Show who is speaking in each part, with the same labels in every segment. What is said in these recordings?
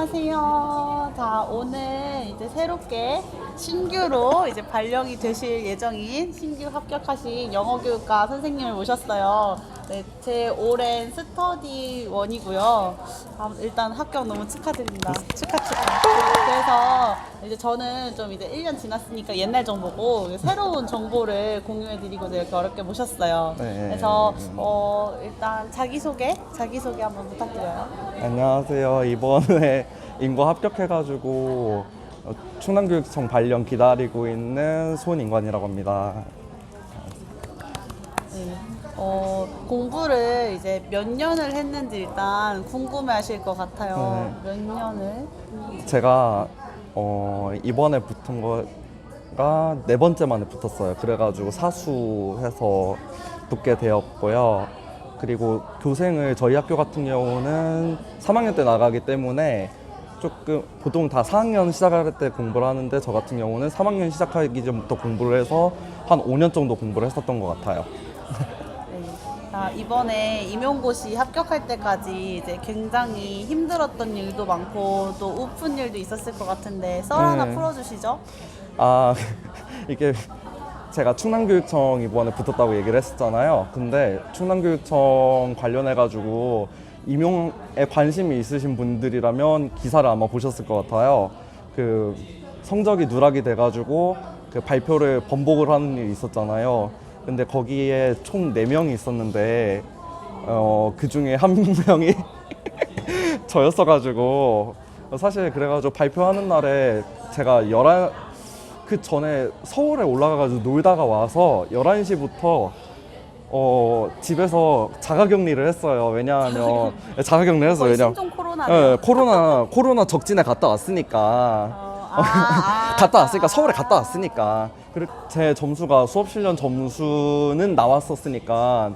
Speaker 1: 안녕하세요. 자, 오늘 이제 새롭게 신규로 이제 발령이 되실 예정인 신규 합격하신 영어교육과 선생님을 모셨어요. 네, 제 오랜 스터디원이고요. 일단 합격 너무 축하드립니다. 축하. 그래서 이제 저는 좀 이제 1년 지났으니까 옛날 정보고 새로운 정보를 공유해드리고 이렇게 어렵게 모셨어요.
Speaker 2: 네.
Speaker 1: 그래서 일단 자기소개 한번 부탁드려요.
Speaker 2: 안녕하세요. 이번에 인고 합격해가지고 충남교육청 발령 기다리고 있는 손인관이라고 합니다.
Speaker 1: 네. 공부를 이제 몇 년을 했는지 일단 궁금해하실 것 같아요. 몇 년을?
Speaker 2: 제가 이번에 붙은 거가 네 번째 만에 붙었어요. 그래가지고 사수해서 붙게 되었고요. 그리고 교생을 저희 학교 같은 경우는 3학년 때 나가기 때문에 조금 보통 다 4학년 시작할 때 공부를 하는데 저 같은 경우는 3학년 시작하기 전부터 공부를 해서 한 5년 정도 공부를 했었던 것 같아요.
Speaker 1: 네. 이번에 임용고시 합격할 때까지 이제 굉장히 힘들었던 일도 많고 또 우픈 일도 있었을 것 같은데 썰 하나
Speaker 2: 네.
Speaker 1: 풀어주시죠.
Speaker 2: 이게 제가 충남교육청 이번에 붙었다고 얘기를 했었잖아요. 근데 충남교육청 관련해가지고 임용에 관심이 있으신 분들이라면 기사를 아마 보셨을 것 같아요. 그 성적이 누락이 돼가지고 그 발표를 번복을 하는 일이 있었잖아요. 근데 거기에 총 4명이 있었는데 그 중에 한 명이 저였어가지고 사실 그래가지고 발표하는 날에 제가 그 전에 서울에 올라가가지고 놀다가 와서 11시부터 집에서 자가격리를 했어요. 왜냐하면 자가격리를 했어요.
Speaker 1: 거의
Speaker 2: 왜냐면
Speaker 1: 신종 코로나네요.
Speaker 2: 코로나 적진에 갔다 왔으니까 갔다 왔으니까 서울에 갔다 왔으니까 그리고 제 점수가 수업 실련 점수는 나왔었으니까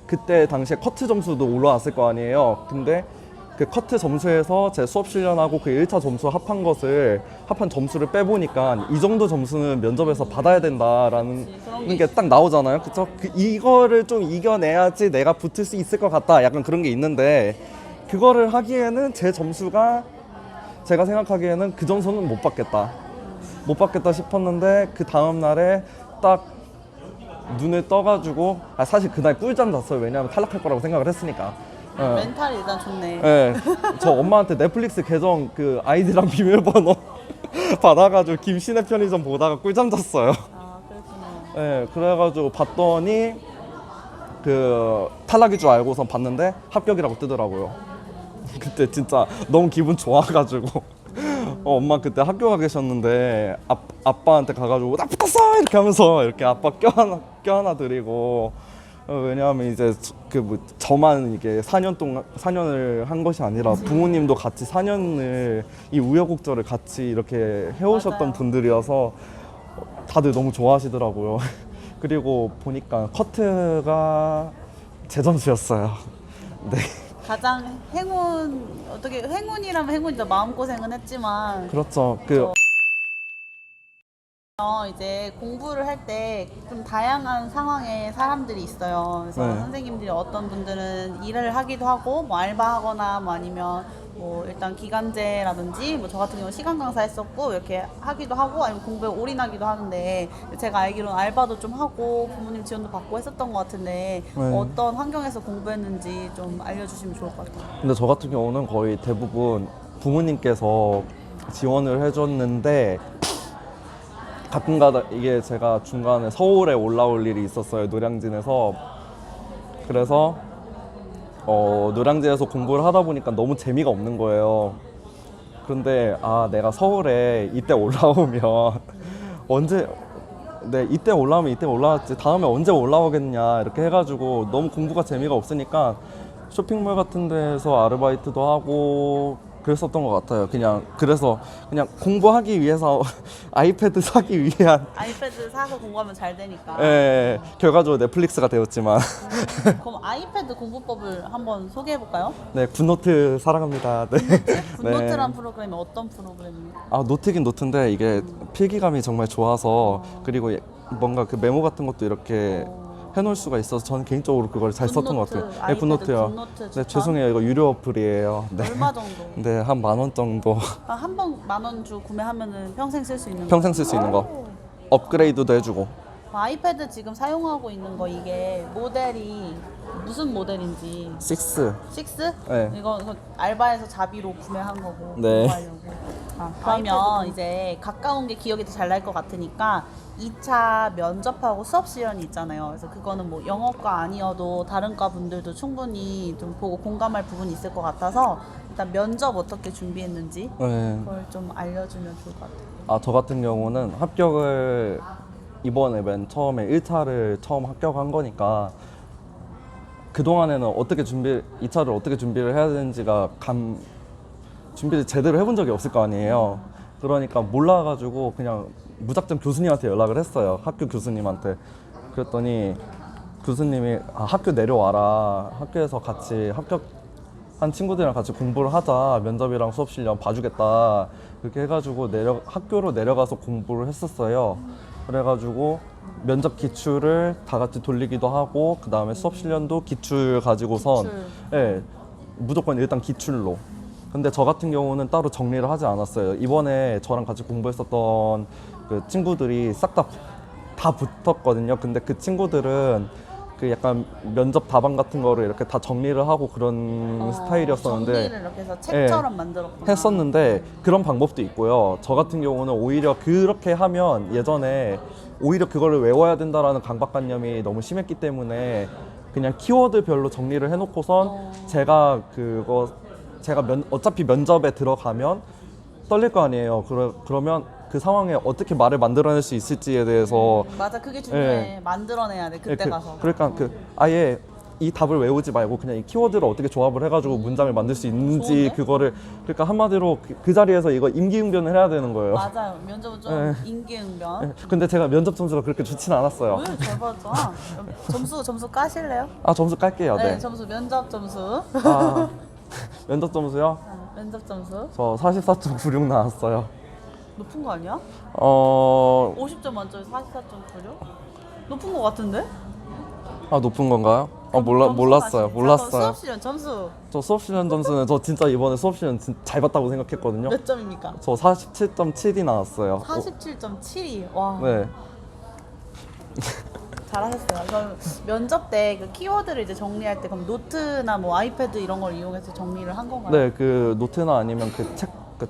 Speaker 2: 그때 당시에 커트 점수도 올라왔을 거 아니에요. 근데 그 커트 점수에서 제 수업 실련하고 그 1차 점수 합한 점수를 빼보니까 이 정도 점수는 면접에서 받아야 된다라는 게 딱 나오잖아요. 그쵸? 이거를 좀 이겨내야지 내가 붙을 수 있을 것 같다. 약간 그런 게 있는데 그거를 하기에는 제 점수가 제가 생각하기에는 그 점수는 못 받겠다 싶었는데 그 다음 날에 딱 눈을 떠가지고 사실 그날 꿀잠 잤어요. 왜냐하면 탈락할 거라고 생각을 했으니까.
Speaker 1: 멘탈이 일단 좋네.
Speaker 2: 네, 저 엄마한테 넷플릭스 계정 그 아이디랑 비밀번호 받아가지고 김씨네 편의점 보다가 꿀잠 잤어요.
Speaker 1: 그렇구나.
Speaker 2: 네, 그래가지고 봤더니 그 탈락일 줄 알고선 봤는데 합격이라고 뜨더라고요. 그때 진짜 너무 기분 좋아가지고 엄마 그때 학교 가 계셨는데 아빠한테 가가지고 나 붙었어 이렇게 하면서 이렇게 아빠 껴안아 드리고 왜냐하면 이제 저만 이게 4년을 한 것이 아니라 부모님도 같이 4년을 이 우여곡절을 같이 이렇게 해오셨던
Speaker 1: 맞아요.
Speaker 2: 분들이어서 다들 너무 좋아하시더라고요. 그리고 보니까 커트가 제 점수였어요. 네.
Speaker 1: 가장 행운이라면 행운이죠. 마음고생은 했지만
Speaker 2: 그렇죠.
Speaker 1: 이제 공부를 할 때 좀 다양한 상황의 사람들이 있어요. 그래서
Speaker 2: 네.
Speaker 1: 선생님들이 어떤 분들은 일을 하기도 하고 뭐 알바하거나 뭐 아니면 뭐 일단 기간제라든지 뭐 저 같은 경우 시간 강사 했었고 이렇게 하기도 하고 아니면 공부에 올인하기도 하는데 제가 알기로는 알바도 좀 하고 부모님 지원도 받고 했었던 것 같은데
Speaker 2: 네.
Speaker 1: 어떤 환경에서 공부했는지 좀 알려주시면 좋을 것 같아요.
Speaker 2: 근데 저 같은 경우는 거의 대부분 부모님께서 지원을 해줬는데 가끔가다 이게 제가 중간에 서울에 올라올 일이 있었어요. 노량진에서. 그래서 노량진에서 공부를 하다 보니까 너무 재미가 없는 거예요. 그런데 내가 서울에 이때 올라오면 이때 올라왔지 다음에 언제 올라오겠냐 이렇게 해가지고 너무 공부가 재미가 없으니까 쇼핑몰 같은 데서 아르바이트도 하고 그랬었던 것 같아요. 그래서 그냥 공부하기 위해서 아이패드 사기 위한
Speaker 1: 아이패드 사서 공부하면 잘 되니까.
Speaker 2: 결과적으로 넷플릭스가 되었지만
Speaker 1: 그럼 아이패드 공부법을 한번 소개해 볼까요?
Speaker 2: 네, 굿노트 사랑합니다. 네.
Speaker 1: 굿노트란 프로그램이 어떤 프로그램입니까?
Speaker 2: 노트긴 노트인데 이게 필기감이 정말 좋아서 그리고 뭔가 그 메모 같은 것도 이렇게 해놓을 수가 있어서 저는 개인적으로 그걸 잘 썼던 것 같아요. 네,
Speaker 1: 아이패드
Speaker 2: 굿노트요.
Speaker 1: 굿노트
Speaker 2: 네,
Speaker 1: 추천?
Speaker 2: 죄송해요. 이거 유료 어플이에요. 네.
Speaker 1: 얼마 정도?
Speaker 2: 네, 한 10,000원 정도.
Speaker 1: 한 번 10,000원 주고 구매하면은 평생 쓸 수 있는 거.
Speaker 2: 평생 쓸 수 있는 거. 업그레이드도 해주고.
Speaker 1: 아이패드 지금 사용하고 있는 거 이게 모델이 무슨 모델인지
Speaker 2: 6.
Speaker 1: 6?
Speaker 2: 네.
Speaker 1: 이거 알바에서 자비로 구매한 거고
Speaker 2: 네.
Speaker 1: 공부하려고. 그러면 이제 가까운 게 기억이 더 잘 날 것 같으니까 2차 면접하고 수업 시연이 있잖아요. 그래서 그거는 뭐 영어과 아니어도 다른 과 분들도 충분히 좀 보고 공감할 부분이 있을 것 같아서 일단 면접 어떻게 준비했는지
Speaker 2: 네.
Speaker 1: 그걸 좀 알려주면 좋을 것 같아요.
Speaker 2: 아, 저 같은 경우는 합격을 이번에 맨 처음에 1차를 처음 합격한 거니까 그동안에는 어떻게 2차를 어떻게 준비를 해야 되는지가 준비를 제대로 해본 적이 없을 거 아니에요. 그러니까 몰라가지고 그냥 무작정 교수님한테 연락을 했어요. 학교 교수님한테. 그랬더니 교수님이 학교 내려와라. 학교에서 같이 합격한 친구들이랑 같이 공부를 하자. 면접이랑 수업 실력 봐주겠다. 그렇게 해가지고 학교로 내려가서 공부를 했었어요. 그래가지고 면접 기출을 다 같이 돌리기도 하고 그 다음에 수업 실련도 기출 가지고선 예, 무조건 일단 기출로. 근데 저 같은 경우는 따로 정리를 하지 않았어요. 이번에 저랑 같이 공부했었던 그 친구들이 싹 다 붙었거든요. 근데 그 친구들은 그 약간 면접 답안 같은 거를 이렇게 다 정리를 하고 그런 스타일이었었는데
Speaker 1: 정리를 이렇게 해서 책처럼 만들었구나.
Speaker 2: 했었는데 그런 방법도 있고요. 저 같은 경우는 오히려 그렇게 하면 예전에 오히려 그거를 외워야 된다라는 강박관념이 너무 심했기 때문에 그냥 키워드별로 정리를 해놓고선 제가 어차피 면접에 들어가면 떨릴 거 아니에요. 그러면 그 상황에 어떻게 말을 만들어낼 수 있을지에 대해서
Speaker 1: 맞아, 그게 중요해. 만들어내야 돼 그때 가서.
Speaker 2: 그러니까 아예 이 답을 외우지 말고 그냥 이 키워드를 어떻게 조합을 해가지고 문장을 만들 수 있는지
Speaker 1: 좋은데?
Speaker 2: 그거를 그러니까 한마디로 그 자리에서 이거 임기응변을 해야 되는 거예요.
Speaker 1: 맞아요. 면접은 좀 임기응변.
Speaker 2: 근데 제가 면접 점수가 그렇게 좋지는 않았어요.
Speaker 1: 왜? 잘 봤잖아. 점수 까실래요?
Speaker 2: 점수 깔게요. 네.
Speaker 1: 점수 면접 점수.
Speaker 2: 면접 점수요?
Speaker 1: 면접 점수.
Speaker 2: 저 44.96 나왔어요.
Speaker 1: 높은 거 아니야?
Speaker 2: 50점
Speaker 1: 50점 만점에 44.9요? 높은 거 같은데?
Speaker 2: 높은 건가요?
Speaker 1: 점수
Speaker 2: 몰랐어요.
Speaker 1: 아시네.
Speaker 2: 몰랐어요.
Speaker 1: 수업 시련 점수
Speaker 2: 저 수업 시간 점수는 저 진짜 이번에 수업 시간 잘 봤다고 생각했거든요.
Speaker 1: 몇 점입니까?
Speaker 2: 저 47.7이 나왔어요.
Speaker 1: 47.72. 와.
Speaker 2: 네.
Speaker 1: 잘하셨어요. 그럼 면접 때 그 키워드를 이제 정리할 때 그럼 노트나 뭐 아이패드 이런 걸 이용해서 정리를 한 건가요?
Speaker 2: 네, 그 노트나 아니면 그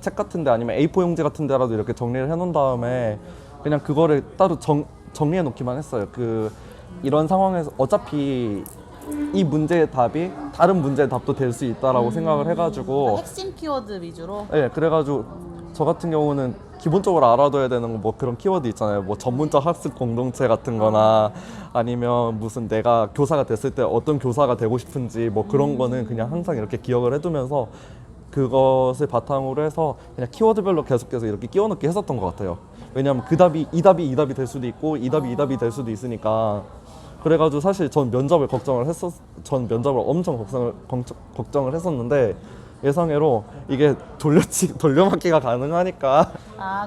Speaker 2: 책 같은데 아니면 A4 용지 같은 데라도 이렇게 정리를 해놓은 다음에 그냥 그거를 따로 정리해 놓기만 했어요. 이런 상황에서 어차피 이 문제의 답이 다른 문제의 답도 될 수 있다라고 생각을 해가지고
Speaker 1: 핵심 키워드 위주로.
Speaker 2: 네, 그래가지고 저 같은 경우는 기본적으로 알아둬야 되는 뭐 그런 키워드 있잖아요. 뭐 전문적 학습 공동체 같은 거나 아니면 무슨 내가 교사가 됐을 때 어떤 교사가 되고 싶은지 뭐 그런 거는 그냥 항상 이렇게 기억을 해두면서 그것을 바탕으로 해서 그냥 키워드별로 계속해서 이렇게 끼워넣기 했었던 것 같아요. 왜냐하면 그 답이 이 답이 될 수도 있고 이 답이 될 수도 있으니까. 그래가지고 사실 전 면접을 엄청 걱정을 했었는데 예상외로 이게 돌려막기가 가능하니까.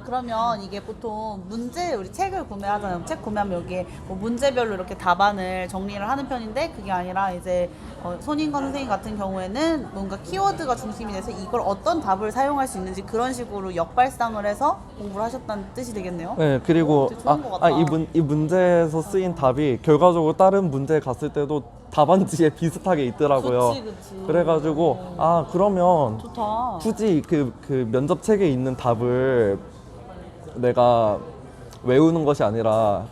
Speaker 1: 그러면 이게 보통 우리 책을 구매하잖아요. 책 구매하면 여기에 뭐 문제별로 이렇게 답안을 정리를 하는 편인데 그게 아니라 이제 손인건 선생님 같은 경우에는 뭔가 키워드가 중심이 돼서 이걸 어떤 답을 사용할 수 있는지 그런 식으로 역발상을 해서 공부를 하셨다는 뜻이 되겠네요.
Speaker 2: 네, 그리고
Speaker 1: 되게 좋은 것 같다.
Speaker 2: 이 문제에서 쓰인 답이 결과적으로 다른 문제에 갔을 때도 답안지에 비슷하게 있더라고요.
Speaker 1: 그치.
Speaker 2: 그래가지고 그러면
Speaker 1: 좋다.
Speaker 2: 굳이 그 면접 책에 있는 답을 내가 외우는 것이 아니라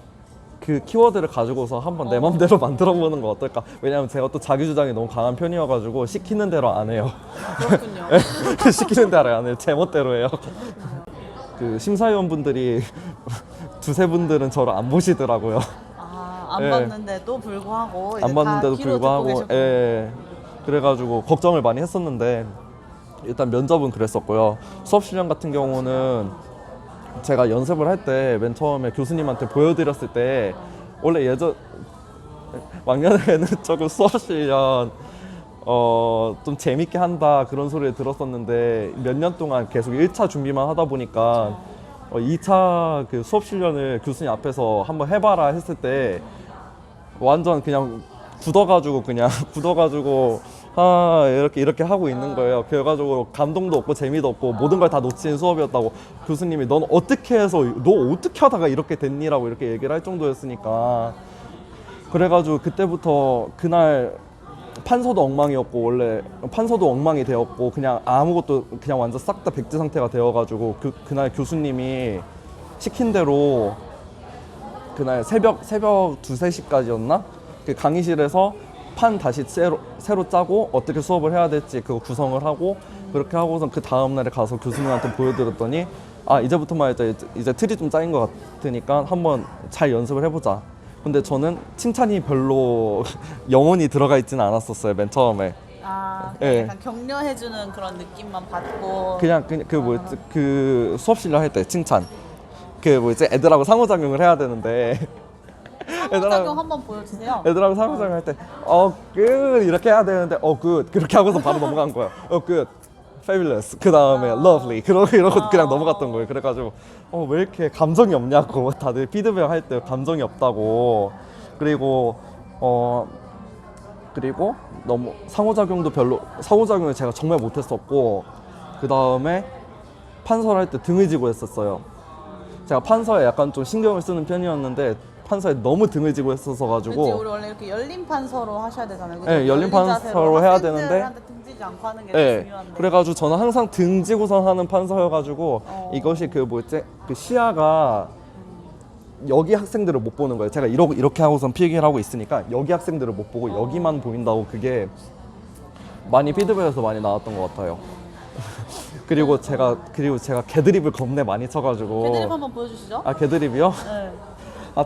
Speaker 2: 그 키워드를 가지고서 한번 내 맘대로 만들어 보는 거 어떨까? 왜냐면 제가 또 자기 주장이 너무 강한 편이어가지고 시키는 대로 안 해요.
Speaker 1: 그렇군요.
Speaker 2: 시키는 대로 안 해요. 제 멋대로 해요. 그 심사위원분들이 두세 분들은 저를 안 보시더라고요.
Speaker 1: 안
Speaker 2: 예.
Speaker 1: 봤는데도 불구하고 이제
Speaker 2: 안 봤는데도
Speaker 1: 다 귀로 듣고
Speaker 2: 불구하고
Speaker 1: 계셨구나.
Speaker 2: 예. 그래가지고 걱정을 많이 했었는데 일단 면접은 그랬었고요. 수업 실력 같은 경우는 제가 연습을 할 때 맨 처음에 교수님한테 보여드렸을 때 원래 왕년에는 조금 수업 실력 좀 재밌게 한다 그런 소리를 들었었는데 몇 년 동안 계속 1차 준비만 하다 보니까 2차 그 수업 실력을 교수님 앞에서 한번 해봐라 했을 때 완전 그냥 굳어가지고 그냥 굳어가지고 이렇게 하고 있는 거예요. 그래가지고 감동도 없고 재미도 없고 모든 걸 다 놓친 수업이었다고 교수님이 넌 어떻게 해서 너 어떻게 하다가 이렇게 됐니라고 이렇게 얘기를 할 정도였으니까. 그래가지고 그때부터 그날 판서도 엉망이었고 원래 판서도 엉망이 되었고 그냥 아무것도 그냥 완전 싹 다 백지 상태가 되어가지고 그날 교수님이 시킨 대로 그날 새벽 2, 3시까지였나? 그 강의실에서 판 다시 새로 짜고 어떻게 수업을 해야 될지 그거 구성을 하고 그렇게 하고선 그 다음날에 가서 교수님한테 보여드렸더니 아 이제부터만 이제 틀이 좀 짜인 것 같으니까 한번 잘 연습을 해보자. 근데 저는 칭찬이 별로 영혼이 들어가 있지는 않았었어요 맨 처음에.
Speaker 1: 그냥
Speaker 2: 예.
Speaker 1: 약간 격려해주는 그런 느낌만 받고.
Speaker 2: 그냥 그 뭐였지 그 수업실로 할 때 칭찬 그 뭐였지 애들하고 상호작용을 해야 되는데
Speaker 1: 상호작용 한번 보여주세요.
Speaker 2: 애들하고 상호작용 할 때 good 이렇게 해야 되는데 good 그렇게 하고서 바로 넘어간 거예요. good fabulous 그 다음에 lovely 이러고 그냥 넘어갔던 거예요. 그래가지고 왜 이렇게 감정이 없냐고 다들 피드백 할 때 감정이 없다고. 그리고 너무 상호작용을 제가 정말 못했었고 그 다음에 판서를 할 때 등을 지고 했었어요. 제가 판서에 약간 좀 신경을 쓰는 편이었는데 판서에 너무 등을 지고 했어서 가지고.
Speaker 1: 그치, 우리 원래 이렇게 열린 판서로 하셔야 되잖아요. 그죠?
Speaker 2: 네, 열린 판서로 해야 되는데.
Speaker 1: 학생들한테 등지지 않고 하는 게
Speaker 2: 네,
Speaker 1: 중요한데.
Speaker 2: 그래가지고 저는 항상 등 지고선 하는 판서여가지고 이것이 그 시야가 여기 학생들을 못 보는 거예요. 제가 이렇게 하고선 필기를 하고 있으니까 여기 학생들을 못 보고 여기만 보인다고 그게 많이 피드백에서 많이 나왔던 것 같아요. 그리고 제가 개드립을 겁내 많이 쳐가지고.
Speaker 1: 개드립 한번 보여주시죠.
Speaker 2: 개드립이요?
Speaker 1: 네.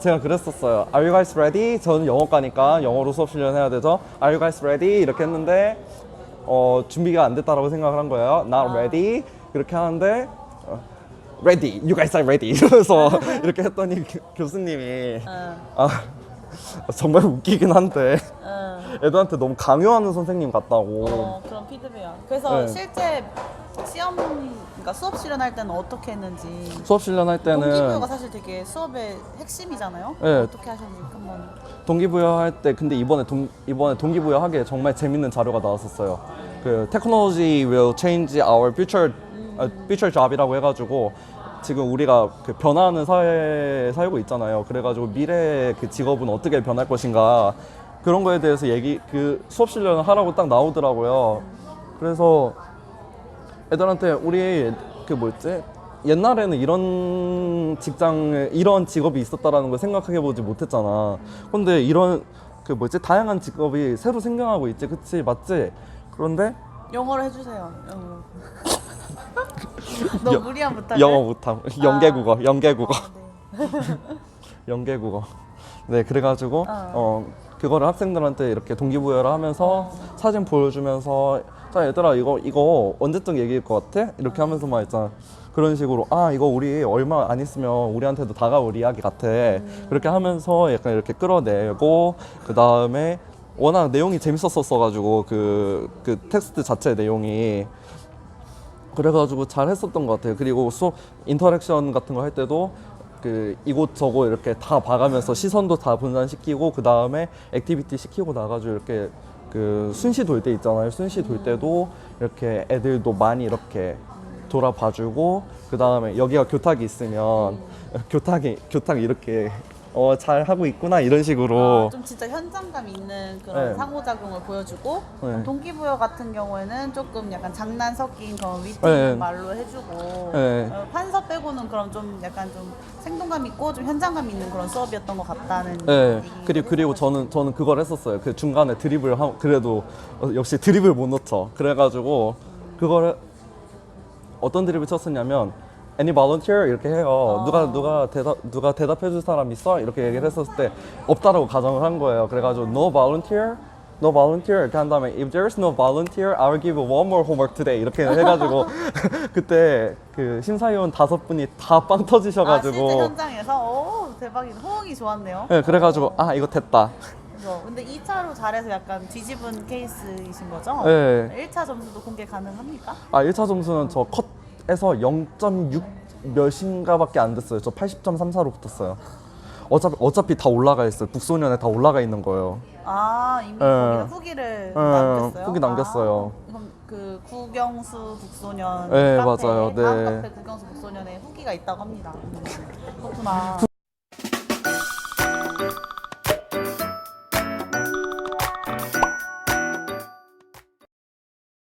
Speaker 2: 제가 그랬었어요. Are you guys ready? 저는 영어과니까 영어로 수업 훈련해야 되죠. Are you guys ready? 이렇게 했는데 준비가 안 됐다라고 생각을 한 거예요. Not ready. 그렇게 하는데 ready. You guys are ready. 이러면서 이렇게 했더니 교수님이 정말 웃기긴 한데 애들한테 너무 강요하는 선생님 같다고.
Speaker 1: 그런 피드백이야. 그래서
Speaker 2: 네.
Speaker 1: 실제 그러니까 수업 실현할 때는 어떻게 했는지.
Speaker 2: 수업 훈련할 때는
Speaker 1: 동기부여가 사실 되게 수업의 핵심이잖아요.
Speaker 2: 네.
Speaker 1: 어떻게 하셨는지 한번.
Speaker 2: 동기부여할 때 근데 이번에 동기부여하기에 정말 재밌는 자료가 나왔었어요. 그 Technology will change our future job이라고 해가지고 지금 우리가 그 변화하는 사회에 살고 있잖아요. 그래가지고 미래의 그 직업은 어떻게 변할 것인가 그런 거에 대해서 그 수업 실련을 하라고 딱 나오더라고요. 그래서 애들한테 우리 옛날에는 이런 직업이 있었다라는 걸 생각해보지 못했잖아. 근데 이런 다양한 직업이 새로 생겨나고 있지, 그치? 맞지? 그런데
Speaker 1: 영어로 해주세요. 영어로. 너무 무리한 부탁을.
Speaker 2: 영어 못함. 연계국어.
Speaker 1: 네.
Speaker 2: 연계국어. 네, 그래가지고 그거를 학생들한테 이렇게 동기부여를 하면서 사진 보여주면서 자 얘들아 이거 언제쯤 얘기일 것 같아? 이렇게 하면서만 있잖아. 그런 식으로 이거 우리 얼마 안 있으면 우리한테도 다가올 이야기 같아. 그렇게 하면서 약간 이렇게 끌어내고 그 다음에 워낙 내용이 재밌었어가지고 그 텍스트 자체 내용이 그래가지고 잘 했었던 것 같아요. 그리고 수업 인터랙션 같은 거 할 때도 이곳저곳 이렇게 다 봐가면서 시선도 다 분산시키고 그 다음에 액티비티 시키고 나가지고 이렇게 순시 돌 때 있잖아요. 순시 돌 때도 이렇게 애들도 많이 이렇게 돌아봐주고 그 다음에 여기가 교탁이 있으면 교탁이 이렇게 잘 하고 있구나 이런 식으로
Speaker 1: 좀 진짜 현장감 있는 그런
Speaker 2: 네.
Speaker 1: 상호작용을 보여주고
Speaker 2: 네.
Speaker 1: 동기부여 같은 경우에는 조금 약간 장난 섞인 그런 위트
Speaker 2: 네.
Speaker 1: 있는 말로 해주고
Speaker 2: 네.
Speaker 1: 판서 빼고는 그럼 좀 약간 좀 생동감 있고 좀 현장감 있는 그런 수업이었던 것 같다는
Speaker 2: 네.
Speaker 1: 얘기.
Speaker 2: 그리고 저는 그걸 했었어요. 그 중간에 드립을 그래도 역시 드립을 못 넣죠. 그래가지고 그거를 어떤 드립을 쳤었냐면 Any volunteer 이렇게 해요. 누가 대답해 줄 사람 있어? 이렇게 얘기를 했었을 때 없다라고 가정을 한 거예요. 그래가지고 no volunteer 이렇게 한 다음에 if there's no volunteer, I'll give you one more homework today 이렇게 해가지고 그때 그 심사위원 5분이 다 빵 터지셔가지고
Speaker 1: 실제 현장에서 대박이다. 호응이 좋았네요.
Speaker 2: 네, 그래가지고 이거 됐다.
Speaker 1: 그래서 근데 2차로 잘해서 약간 뒤집은 케이스이신 거죠?
Speaker 2: 네.
Speaker 1: 1차 점수도 공개 가능합니까?
Speaker 2: 1차 점수는 저 컷에서 0.6 몇인가밖에 안 됐어요. 저 80.34로 붙었어요. 어차피 다 올라가 있어요. 북소년에 다 올라가 있는 거예요.
Speaker 1: 아, 이미
Speaker 2: 예.
Speaker 1: 거기는 후기를 남겼어요?
Speaker 2: 후기 남겼어요.
Speaker 1: 아, 그럼 그 국영수 북소년
Speaker 2: 네,
Speaker 1: 카페,
Speaker 2: 맞아요. 네.
Speaker 1: 다음 카페 국영수 북소년에 후기가 있다고 합니다. 그렇구나.